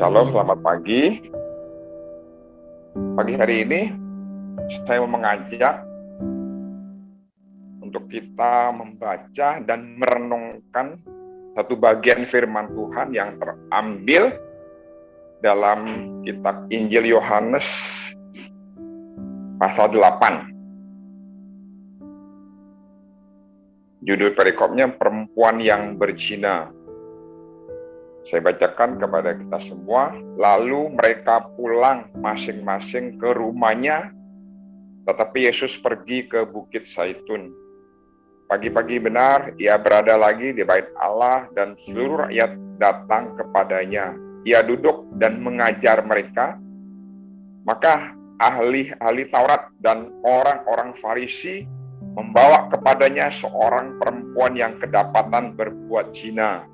Shalom, selamat pagi. Pagi hari ini saya mau mengajak untuk kita membaca dan merenungkan satu bagian firman Tuhan yang terambil dalam kitab Injil Yohanes pasal 8. Judul perikopnya Perempuan yang Berzina. Saya bacakan kepada kita semua. Lalu mereka pulang masing-masing ke rumahnya, tetapi Yesus pergi ke Bukit Zaitun. Pagi-pagi benar, ia berada lagi di bait Allah dan seluruh rakyat datang kepadanya. Ia duduk dan mengajar mereka. Maka ahli-ahli Taurat dan orang-orang Farisi membawa kepadanya seorang perempuan yang kedapatan berbuat zina.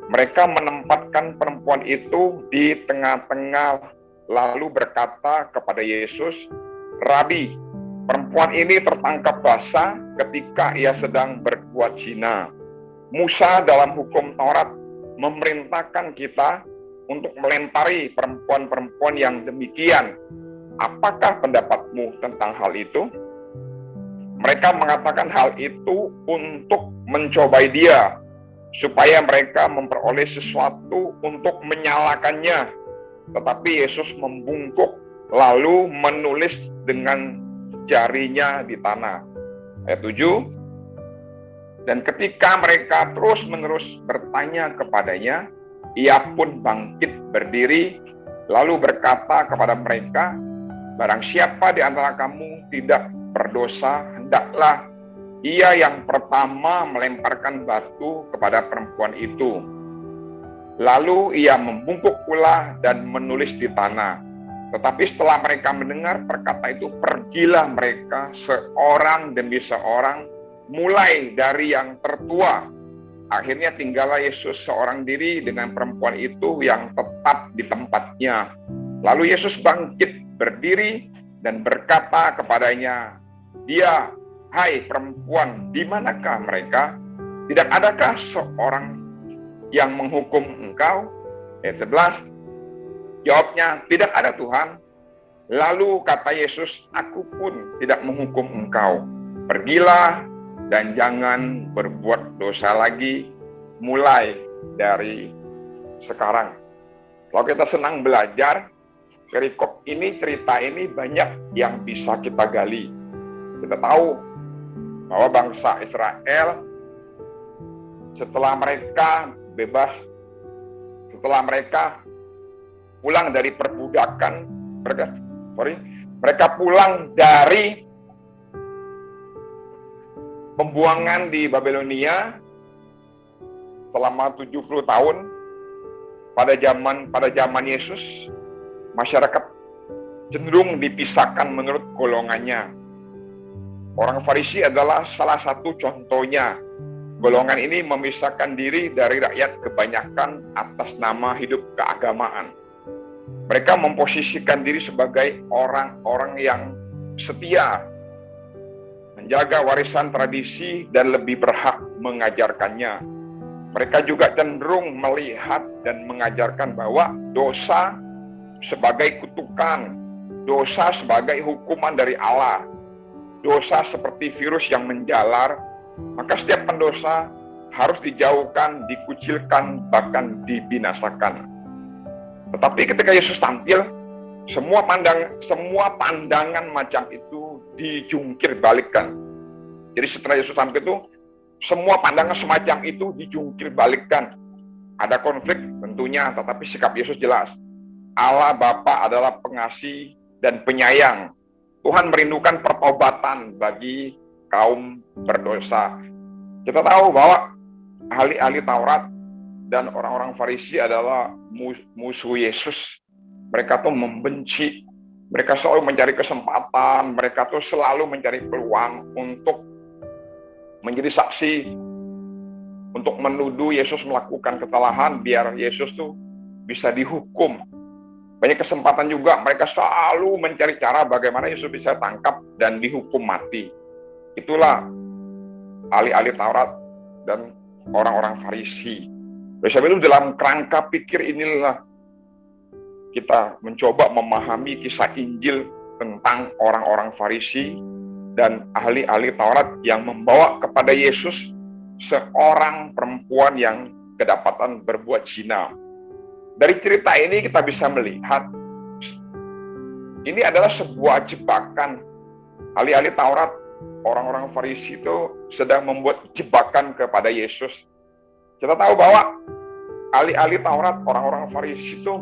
Mereka menempatkan perempuan itu di tengah-tengah, lalu berkata kepada Yesus, "Rabi, perempuan ini tertangkap basah ketika ia sedang berbuat zina. Musa dalam hukum Taurat memerintahkan kita untuk melempari perempuan-perempuan yang demikian. Apakah pendapatmu tentang hal itu?" Mereka mengatakan hal itu untuk mencobai dia, supaya mereka memperoleh sesuatu untuk menyalahkannya. Tetapi Yesus membungkuk lalu menulis dengan jarinya di tanah. Ayat 7. Dan ketika mereka terus-menerus bertanya kepadanya, ia pun bangkit berdiri lalu berkata kepada mereka, "Barang siapa di antara kamu tidak berdosa, hendaklah ia yang pertama melemparkan batu kepada perempuan itu." Lalu ia membungkuk pula dan menulis di tanah. Tetapi setelah mereka mendengar perkata itu, pergilah mereka seorang demi seorang, mulai dari yang tertua. Akhirnya tinggallah Yesus seorang diri dengan perempuan itu yang tetap di tempatnya. Lalu Yesus bangkit berdiri dan berkata kepadanya, "Dia, hai perempuan, di manakah mereka? Tidak adakah seorang yang menghukum engkau?" Ayat 11. Jawabnya, "Tidak ada, Tuhan." Lalu kata Yesus, "Aku pun tidak menghukum engkau. Pergilah dan jangan berbuat dosa lagi mulai dari sekarang." Kalau kita senang belajar, perikop ini, cerita ini banyak yang bisa kita gali. Kita tahu bahwa bangsa Israel setelah mereka bebas, setelah mereka pulang dari perbudakan, mereka pulang dari pembuangan di Babilonia selama 70 tahun. Pada zaman Yesus, masyarakat cenderung dipisahkan menurut golongannya. Orang Farisi adalah salah satu contohnya. Golongan ini memisahkan diri dari rakyat kebanyakan atas nama hidup keagamaan. Mereka memposisikan diri sebagai orang-orang yang setia, menjaga warisan tradisi dan lebih berhak mengajarkannya. Mereka juga cenderung melihat dan mengajarkan bahwa dosa sebagai kutukan, dosa sebagai hukuman dari Allah, dosa seperti virus yang menjalar, maka setiap pendosa harus dijauhkan, dikucilkan, bahkan dibinasakan. Tetapi ketika Yesus tampil, semua pandangan macam itu dijungkir balikkan. Jadi setelah Yesus tampil itu, semua pandangan semacam itu dijungkir balikkan. Ada konflik tentunya, tetapi sikap Yesus jelas. Allah Bapa adalah pengasih dan penyayang. Tuhan merindukan pertobatan bagi kaum berdosa. Kita tahu bahwa ahli-ahli Taurat dan orang-orang Farisi adalah musuh Yesus. Mereka tuh membenci, mereka selalu mencari kesempatan, mereka tuh selalu mencari peluang untuk menjadi saksi, untuk menuduh Yesus melakukan kesalahan biar Yesus tuh bisa dihukum. Banyak kesempatan juga mereka selalu mencari cara bagaimana Yesus bisa tangkap dan dihukum mati. Itulah ahli-ahli Taurat dan orang-orang Farisi. Oleh sebab itu dalam kerangka pikir inilah kita mencoba memahami kisah Injil tentang orang-orang Farisi dan ahli-ahli Taurat yang membawa kepada Yesus seorang perempuan yang kedapatan berbuat zina. Dari cerita ini kita bisa melihat ini adalah sebuah jebakan. Ahli-ahli Taurat, orang-orang Farisi itu sedang membuat jebakan kepada Yesus. Kita tahu bahwa ahli-ahli Taurat, orang-orang Farisi itu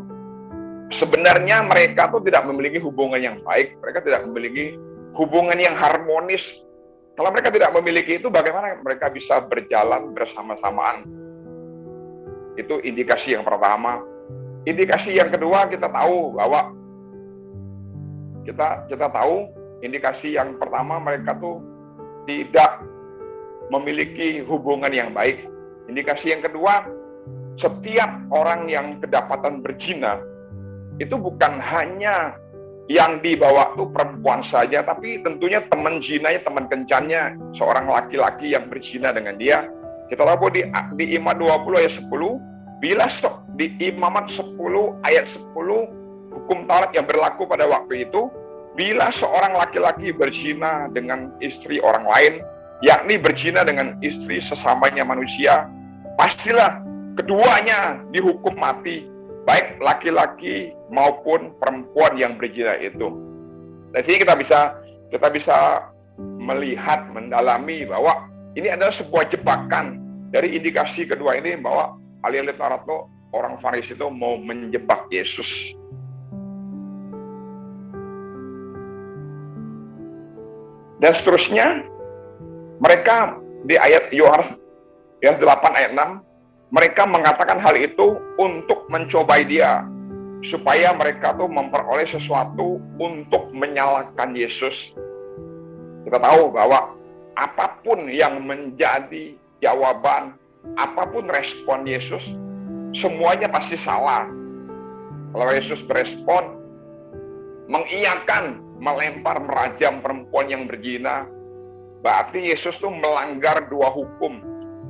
sebenarnya mereka tuh tidak memiliki hubungan yang baik, mereka tidak memiliki hubungan yang harmonis. Kalau mereka tidak memiliki itu, bagaimana mereka bisa berjalan bersama-samaan? Itu indikasi yang pertama. Indikasi yang kedua, kita tahu bahwa kita tahu indikasi yang pertama, mereka tuh tidak memiliki hubungan yang baik. Indikasi yang kedua, setiap orang yang kedapatan berzina itu bukan hanya yang dibawa tuh perempuan saja, tapi tentunya teman zinanya, teman kencannya, seorang laki-laki yang berzina dengan dia. Kita tahu di Imamat 20 ayat 10, bila di Imamat 10 ayat 10, hukum Taurat yang berlaku pada waktu itu, bila seorang laki-laki berzina dengan istri orang lain, yakni berzina dengan istri sesamanya manusia, pastilah keduanya dihukum mati, baik laki-laki maupun perempuan yang berzina itu. Dari sini kita bisa melihat, mendalami bahwa ini adalah sebuah jebakan. Dari indikasi kedua ini bahwa ahli-ahli Taurat itu, orang Farisi itu mau menjebak Yesus. Dan seterusnya, mereka di ayat Yohanes 8 ayat 6, mereka mengatakan hal itu untuk mencobai dia, supaya mereka tuh memperoleh sesuatu untuk menyalahkan Yesus. Kita tahu bahwa apapun yang menjadi jawaban, apapun respon Yesus, semuanya pasti salah. Kalau Yesus berespon, mengiyakan, melempar, merajam perempuan yang berzina, berarti Yesus tuh melanggar dua hukum.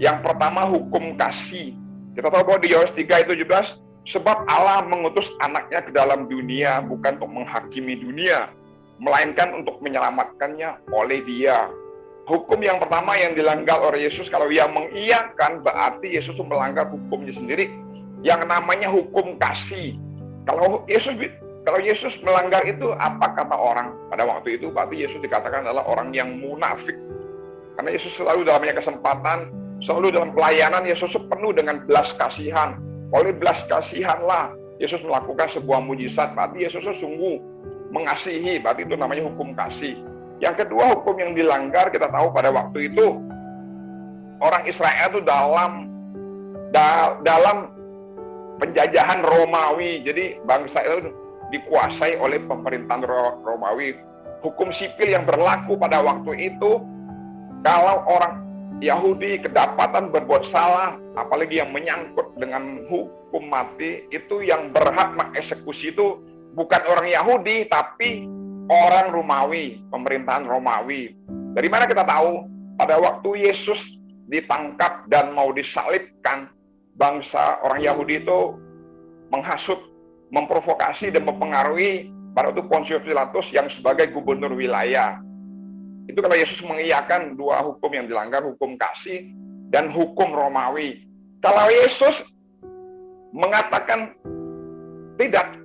Yang pertama, hukum kasih. Kita tahu bahwa di Yohanes 3 ayat 17, sebab Allah mengutus anaknya ke dalam dunia bukan untuk menghakimi dunia, melainkan untuk menyelamatkannya oleh dia. Hukum yang pertama yang dilanggar oleh Yesus, kalau ia mengiyakan, berarti Yesus melanggar hukumnya sendiri, yang namanya hukum kasih. Kalau Yesus melanggar itu, apa kata orang pada waktu itu? Berarti Yesus dikatakan adalah orang yang munafik. Karena Yesus selalu dalam banyak kesempatan, selalu dalam pelayanan, Yesus penuh dengan belas kasihan. Oleh belas kasihanlah Yesus melakukan sebuah mujizat. Berarti Yesus sungguh mengasihi. Berarti itu namanya hukum kasih. Yang kedua, hukum yang dilanggar, kita tahu pada waktu itu orang Israel itu dalam penjajahan Romawi. Jadi bangsa itu dikuasai oleh pemerintahan Romawi. Hukum sipil yang berlaku pada waktu itu, kalau orang Yahudi kedapatan berbuat salah, apalagi yang menyangkut dengan hukum mati, itu yang berhak mengeksekusi itu bukan orang Yahudi, tapi orang Romawi, pemerintahan Romawi. Dari mana kita tahu? Pada waktu Yesus ditangkap dan mau disalibkan, bangsa orang Yahudi itu menghasut, memprovokasi dan mempengaruhi pada waktu Pontius Pilatus yang sebagai gubernur wilayah. Itu kalau Yesus mengiyakan dua hukum yang dilanggar, hukum kasih dan hukum Romawi. Kalau Yesus mengatakan tidak,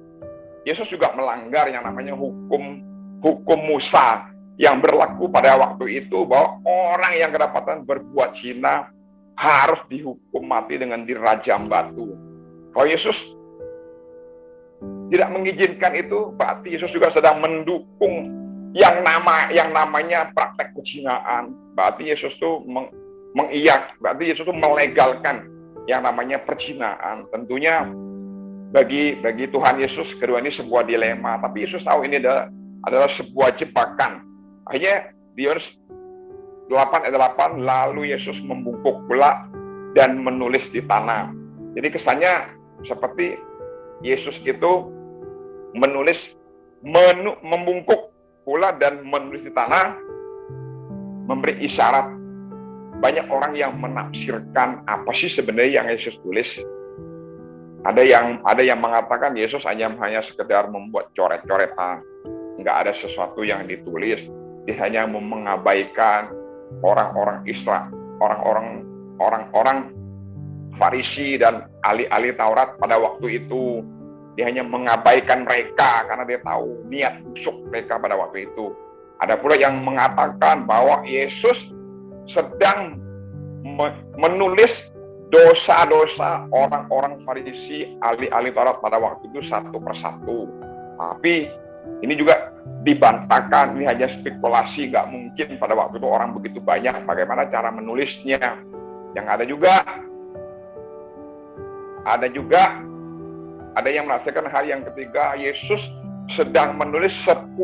Yesus juga melanggar yang namanya hukum Musa yang berlaku pada waktu itu, bahwa orang yang kedapatan berbuat zina harus dihukum mati dengan dirajam batu. Kalau Yesus tidak mengizinkan itu, berarti Yesus juga sedang mendukung yang namanya praktek perzinaan. Berarti Yesus itu berarti Yesus itu melegalkan yang namanya perzinaan. Tentunya bagi Tuhan Yesus kedua ini sebuah dilema, tapi Yesus tahu ini adalah sebuah jebakan. Akhirnya di Yohanes 8 ayat 8, lalu Yesus membungkuk pula dan menulis di tanah. Jadi kesannya seperti Yesus itu membungkuk pula dan menulis di tanah, memberi isyarat. Banyak orang yang menafsirkan apa sih sebenarnya yang Yesus tulis. Ada yang mengatakan Yesus hanya sekedar membuat coret-coretan, nggak ada sesuatu yang ditulis. Dia hanya mengabaikan orang-orang Israel, orang-orang Farisi dan ahli-ahli Taurat pada waktu itu. Dia hanya mengabaikan mereka karena dia tahu niat busuk mereka pada waktu itu. Ada pula yang mengatakan bahwa Yesus sedang menulis dosa-dosa orang-orang Farisi, ahli-ahli Taurat pada waktu itu satu persatu. Tapi ini juga dibantahkan, ini hanya spekulasi, nggak mungkin pada waktu itu orang begitu banyak, bagaimana cara menulisnya. Yang ada yang merasakan hal yang ketiga, Yesus sedang menulis 10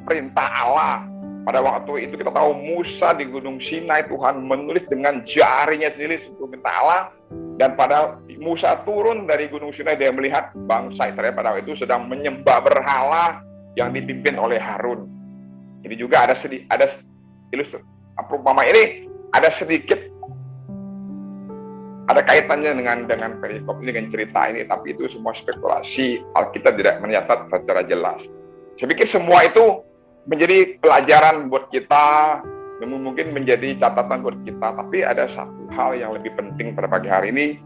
perintah Allah. Pada waktu itu kita tahu Musa di Gunung Sinai, Tuhan menulis dengan jarinya sendiri 10 perintah Allah. Dan pada Musa turun dari Gunung Sinai, dia melihat bangsa Israel pada waktu itu sedang menyembah berhala yang dipimpin oleh Harun. Ini juga ada kaitannya dengan perikop ini, dengan cerita ini, tapi itu semua spekulasi. Alkitab tidak mencatat secara jelas. Saya pikir semua itu menjadi pelajaran buat kita, mungkin menjadi catatan buat kita. Tapi ada satu hal yang lebih penting pada pagi hari ini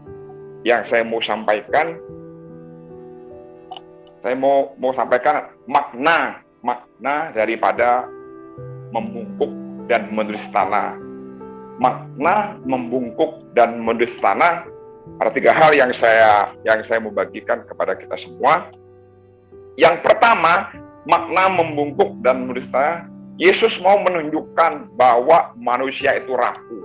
yang saya mau sampaikan. Saya mau sampaikan makna daripada membungkuk dan menulis tanah. Makna membungkuk dan menulis tanah, ada 3 hal yang saya mau bagikan kepada kita semua. Yang pertama, makna membungkuk dan menulis tanah, Yesus mau menunjukkan bahwa manusia itu rapuh.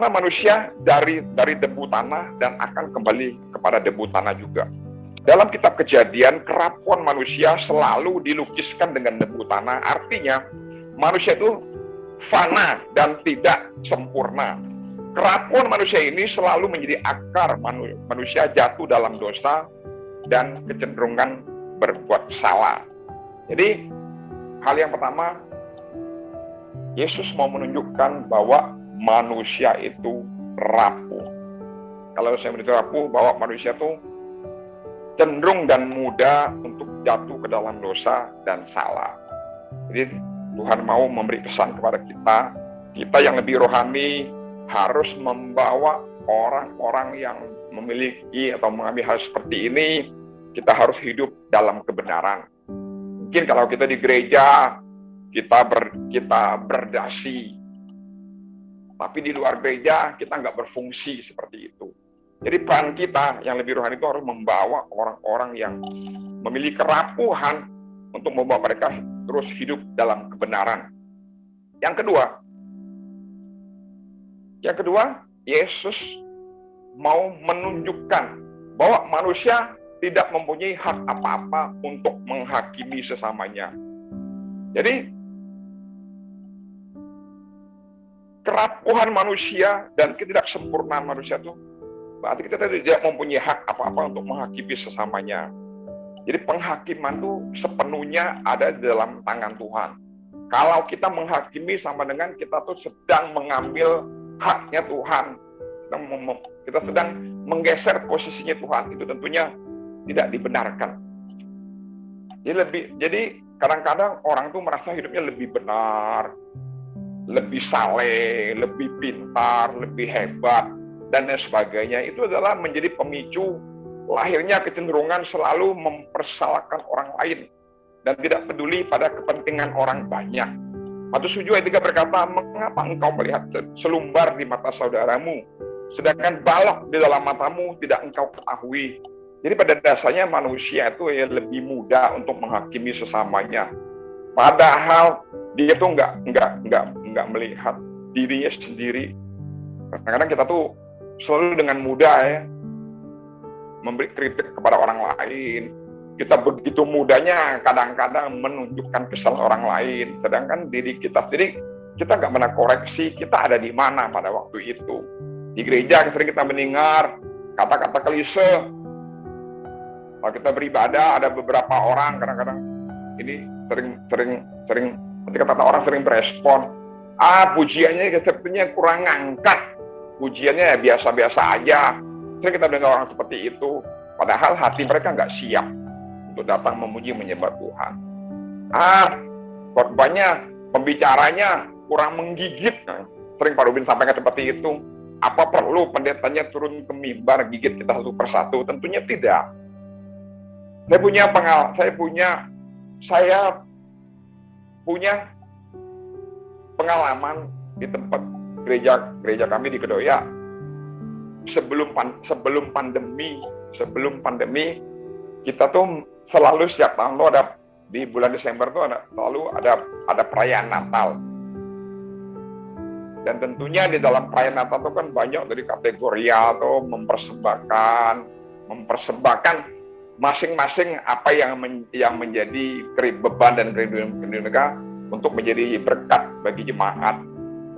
Manusia dari debu tanah dan akan kembali kepada debu tanah juga. Dalam kitab Kejadian, kerapuhan manusia selalu dilukiskan dengan debu tanah. Artinya manusia itu fana dan tidak sempurna. Kerapuhan manusia ini selalu menjadi akar manusia jatuh dalam dosa dan kecenderungan berbuat salah. Jadi hal yang pertama, Yesus mau menunjukkan bahwa manusia itu rapuh. Kalau saya berbicara rapuh, bahwa manusia itu cenderung dan mudah untuk jatuh ke dalam dosa dan salah. Jadi Tuhan mau memberi pesan kepada kita yang lebih rohani, harus membawa orang-orang yang memiliki atau mengambil hal seperti ini. Kita harus hidup dalam kebenaran. Mungkin kalau kita di gereja, kita berdasi, tapi di luar gereja kita nggak berfungsi seperti itu. Jadi peran kita yang lebih rohani itu harus membawa orang-orang yang memiliki kerapuhan untuk membawa mereka terus hidup dalam kebenaran. Yang kedua, Yesus mau menunjukkan bahwa manusia tidak mempunyai hak apa-apa untuk menghakimi sesamanya. Jadi kerapuhan manusia dan ketidaksempurnaan manusia itu berarti kita tidak mempunyai hak apa-apa untuk menghakimi sesamanya. Jadi penghakiman itu sepenuhnya ada di dalam tangan Tuhan. Kalau kita menghakimi sama dengan kita tuh sedang mengambil haknya Tuhan. Kita sedang menggeser posisinya Tuhan. Itu tentunya tidak dibenarkan. Jadi kadang-kadang orang tuh merasa hidupnya lebih benar, lebih saleh, lebih pintar, lebih hebat, dan lain sebagainya. Itu adalah menjadi pemicu lahirnya kecenderungan selalu mempersalahkan orang lain dan tidak peduli pada kepentingan orang banyak. Matius 7 ayat 3 berkata, mengapa engkau melihat selumbar di mata saudaramu, sedangkan balok di dalam matamu tidak engkau ketahui. Jadi pada dasarnya manusia itu lebih mudah untuk menghakimi sesamanya. Padahal dia tuh nggak melihat dirinya sendiri. Kadang-kadang kita tuh selalu dengan mudah memberi kritik kepada orang lain. Kita begitu mudahnya kadang-kadang menunjukkan kesalahan orang lain, sedangkan diri kita sendiri kita nggak pernah koreksi kita ada di mana pada waktu itu. Di gereja sering kita mendengar kata-kata klise. Kalau kita beribadah ada beberapa orang kadang-kadang ini sering ketika kata orang sering berespon, pujiannya sepertinya kurang ngangkat, pujiannya ya biasa-biasa aja. Sering kita dengar orang seperti itu, padahal hati mereka nggak siap untuk datang memuji menyembah Tuhan. Khotbahnya, pembicaranya kurang menggigit. Sering Pak Rubin sampaikan seperti itu. Apa perlu pendetanya turun ke mimbar gigit kita satu persatu? Tentunya tidak. Saya punya pengalaman di tempat gereja kami di Kedoya. Sebelum pandemi kita tuh selalu setiap tahun tuh ada di bulan Desember tuh selalu ada perayaan Natal. Dan tentunya di dalam perayaan Natal itu kan banyak dari kategori atau mempersembahkan masing-masing apa yang menjadi beban dan kerinduan mereka untuk menjadi berkat bagi jemaat.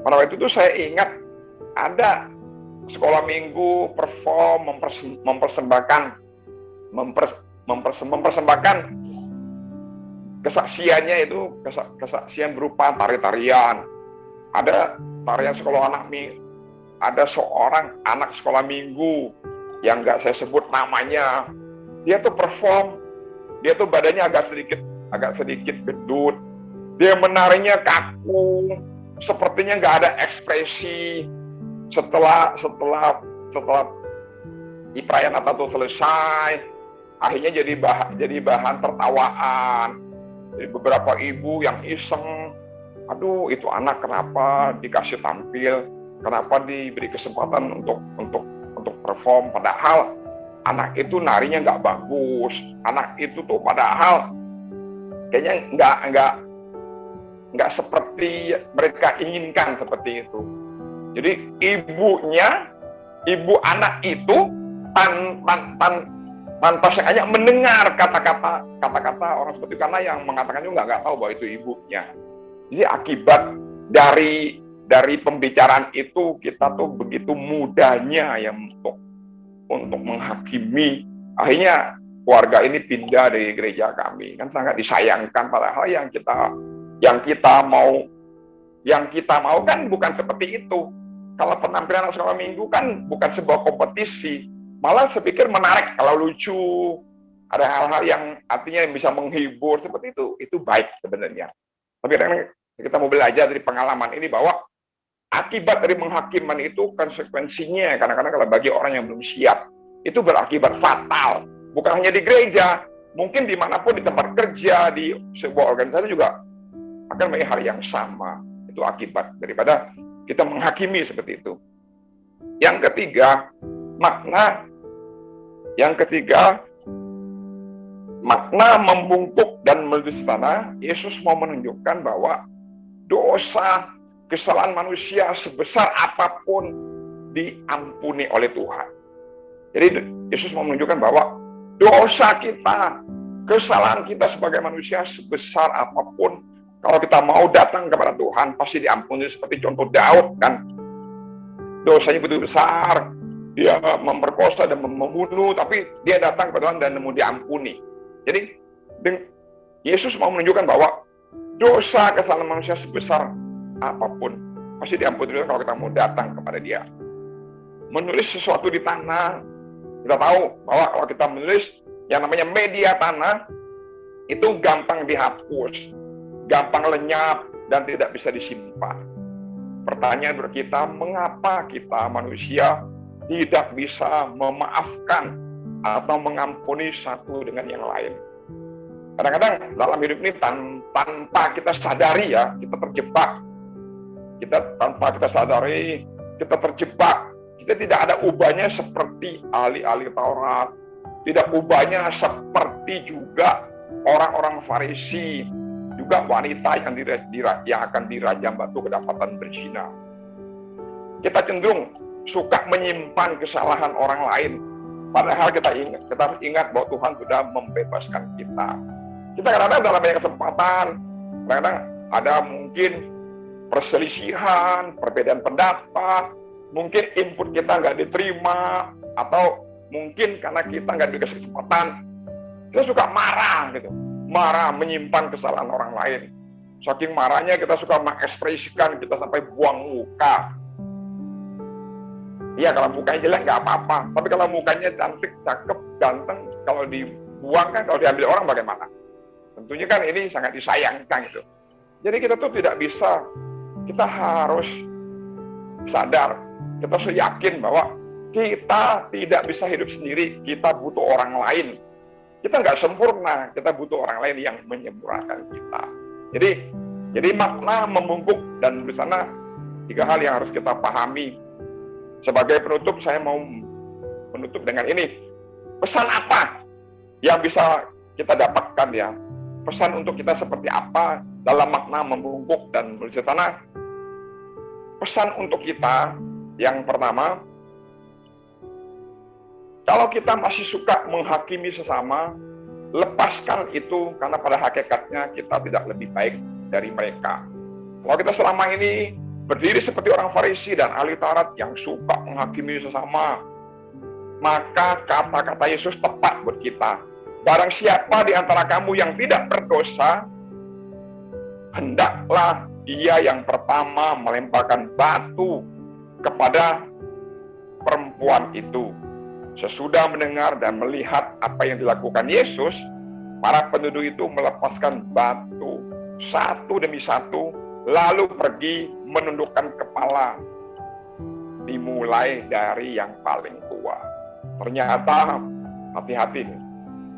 Pada waktu itu saya ingat ada sekolah minggu perform mempersembahkan kesaksiannya itu kesaksian berupa tari-tarian. Ada tarian sekolah anak minggu, ada seorang anak sekolah minggu yang nggak saya sebut namanya. Dia tuh perform, dia tuh badannya agak sedikit gendut. Dia menarinya kaku, sepertinya nggak ada ekspresi. Setelah perayaan Natal itu selesai, akhirnya jadi bahan tertawaan. Jadi beberapa ibu yang iseng, aduh itu anak kenapa dikasih tampil, kenapa diberi kesempatan untuk perform, padahal anak itu narinya nggak bagus, anak itu tuh padahal kayaknya nggak seperti mereka inginkan seperti itu. Jadi ibu anak itu tanpa sengaja mendengar kata-kata orang seperti itu, karena yang mengatakan juga nggak tahu bahwa itu ibunya. Jadi akibat dari pembicaraan itu kita tuh begitu mudahnya ya untuk menghakimi. Akhirnya keluarga ini pindah dari gereja kami. Kan sangat disayangkan, padahal yang kita mau kan bukan seperti itu. Kalau penampilan sekolah minggu kan bukan sebuah kompetisi, malah saya pikir menarik kalau lucu, ada hal-hal yang artinya bisa menghibur seperti itu baik sebenarnya. Tapi kadang kita mau belajar dari pengalaman ini bahwa akibat dari penghakiman itu konsekuensinya kadang-kadang kalau bagi orang yang belum siap itu berakibat fatal. Bukan hanya di gereja, mungkin dimanapun, di tempat kerja, di sebuah organisasi juga akan menjadi hal yang sama. Itu akibat daripada kita menghakimi seperti itu. Yang ketiga, makna membungkuk dan melukis tanah. Yesus mau menunjukkan bahwa dosa, kesalahan manusia sebesar apapun diampuni oleh Tuhan. Jadi Yesus mau menunjukkan bahwa dosa kita, kesalahan kita sebagai manusia sebesar apapun, kalau kita mau datang kepada Tuhan pasti diampuni. Seperti contoh Daud kan, dosanya begitu besar, dia memperkosa dan membunuh, tapi dia datang kepada Tuhan dan mau diampuni. Jadi Yesus mau menunjukkan bahwa dosa kesalahan manusia sebesar apapun pasti diampuni kalau kita mau datang kepada Dia. Menulis sesuatu di tanah, kita tahu bahwa kalau kita menulis yang namanya media tanah itu gampang dihapus, gampang lenyap dan tidak bisa disimpan. Pertanyaan bagi kita, mengapa kita manusia tidak bisa memaafkan atau mengampuni satu dengan yang lain? Kadang-kadang dalam hidup ini tanpa kita sadari ya, kita terjebak. Tanpa kita sadari, kita terjebak. Kita tidak ada ubahnya seperti ahli-ahli Taurat. Tidak ubahnya seperti juga orang-orang Farisi. Juga wanita yang akan dirajam batu kedapatan berzina. Kita cenderung suka menyimpan kesalahan orang lain. Padahal kita harus ingat bahwa Tuhan sudah membebaskan kita. Kita kadang-kadang dalam banyak kesempatan, kadang-kadang ada mungkin perselisihan, perbedaan pendapat, mungkin input kita nggak diterima, atau mungkin karena kita nggak dikasih kesempatan, kita suka marah gitu. marah, menyimpan kesalahan orang lain. Saking marahnya kita suka mengekspresikan, kita sampai buang muka. Iya, kalau mukanya jelek nggak apa-apa, tapi kalau mukanya cantik, cakep, ganteng, kalau dibuang kan, kalau diambil orang bagaimana? Tentunya kan ini sangat disayangkan gitu. Jadi kita tuh tidak bisa, kita harus sadar, kita harus yakin bahwa kita tidak bisa hidup sendiri, kita butuh orang lain. Kita nggak sempurna, kita butuh orang lain yang menyempurnakan kita. Jadi makna membungkuk dan di sana 3 hal yang harus kita pahami. Sebagai penutup, saya mau menutup dengan ini. Pesan apa yang bisa kita dapatkan ya? Pesan untuk kita seperti apa dalam makna membungkuk dan di sana? Pesan untuk kita yang pertama, kalau kita masih suka menghakimi sesama, lepaskan itu karena pada hakikatnya kita tidak lebih baik dari mereka. Kalau kita selama ini berdiri seperti orang Farisi dan ahli Taurat yang suka menghakimi sesama, maka kata-kata Yesus tepat buat kita. Barang siapa di antara kamu yang tidak berdosa, hendaklah dia yang pertama melemparkan batu kepada perempuan itu. Sesudah mendengar dan melihat apa yang dilakukan Yesus, para penduduk itu melepaskan batu satu demi satu, lalu pergi menundukkan kepala, dimulai dari yang paling tua. Ternyata hati-hati nih,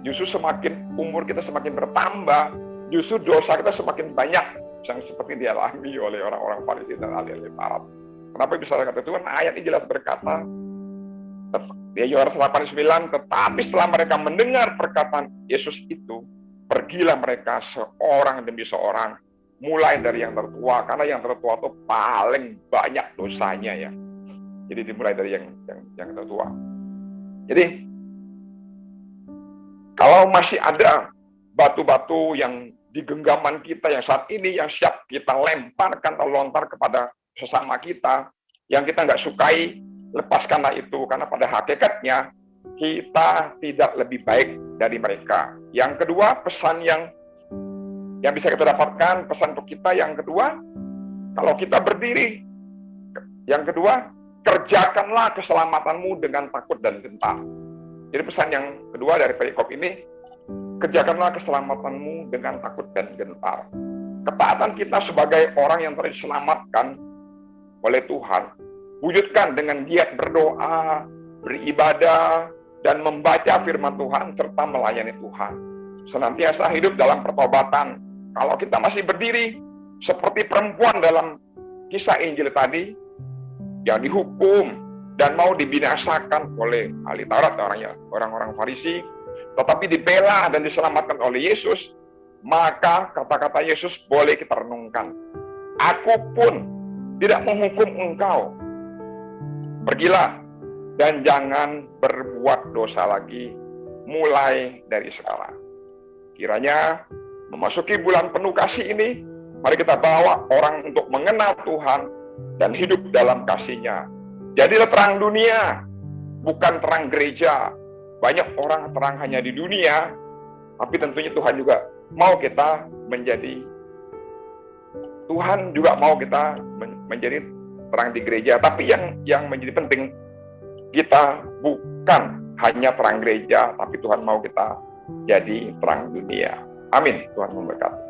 justru semakin umur kita semakin bertambah, justru dosa kita semakin banyak, yang seperti dialami oleh orang-orang Farisi dan ahli-ahli Taurat. Kenapa bisa kata itu? Kan ayat ini jelas berkata, di Yohanes 8:9, tetapi setelah mereka mendengar perkataan Yesus itu, pergilah mereka seorang demi seorang, mulai dari yang tertua, karena yang tertua itu paling banyak dosanya ya. Jadi dimulai dari yang tertua. Jadi kalau masih ada batu-batu yang di genggaman kita yang saat ini yang siap kita lemparkan atau lontar kepada sesama kita yang kita nggak sukai, lepaskanlah itu karena pada hakikatnya kita tidak lebih baik dari mereka. Yang kedua, pesan yang bisa kita dapatkan, pesan untuk kita yang kedua, kalau kita berdiri, yang kedua, kerjakanlah keselamatanmu dengan takut dan gentar. Jadi pesan yang kedua dari perikop ini, kerjakanlah keselamatanmu dengan takut dan gentar. Ketaatan kita sebagai orang yang telah diselamatkan oleh Tuhan, wujudkan dengan giat berdoa, beribadah, dan membaca firman Tuhan, serta melayani Tuhan. Senantiasa hidup dalam pertobatan. Kalau kita masih berdiri, seperti perempuan dalam kisah Injil tadi, yang dihukum dan mau dibinasakan oleh ahli Taurat, orang-orang Farisi, tetapi dibela dan diselamatkan oleh Yesus, maka kata-kata Yesus boleh kita renungkan. Aku pun tidak menghukum engkau. Pergilah dan jangan berbuat dosa lagi mulai dari sekarang. Kiranya memasuki bulan penuh kasih ini, mari kita bawa orang untuk mengenal Tuhan dan hidup dalam kasih-Nya. Jadilah terang dunia, bukan terang gereja. Banyak orang terang hanya di dunia, tapi tentunya Tuhan juga mau kita menjadi, Tuhan juga mau kita menjadi terang di gereja. Tapi yang menjadi penting, kita bukan hanya terang gereja, tapi Tuhan mau kita jadi terang dunia. Amin. Tuhan memberkati.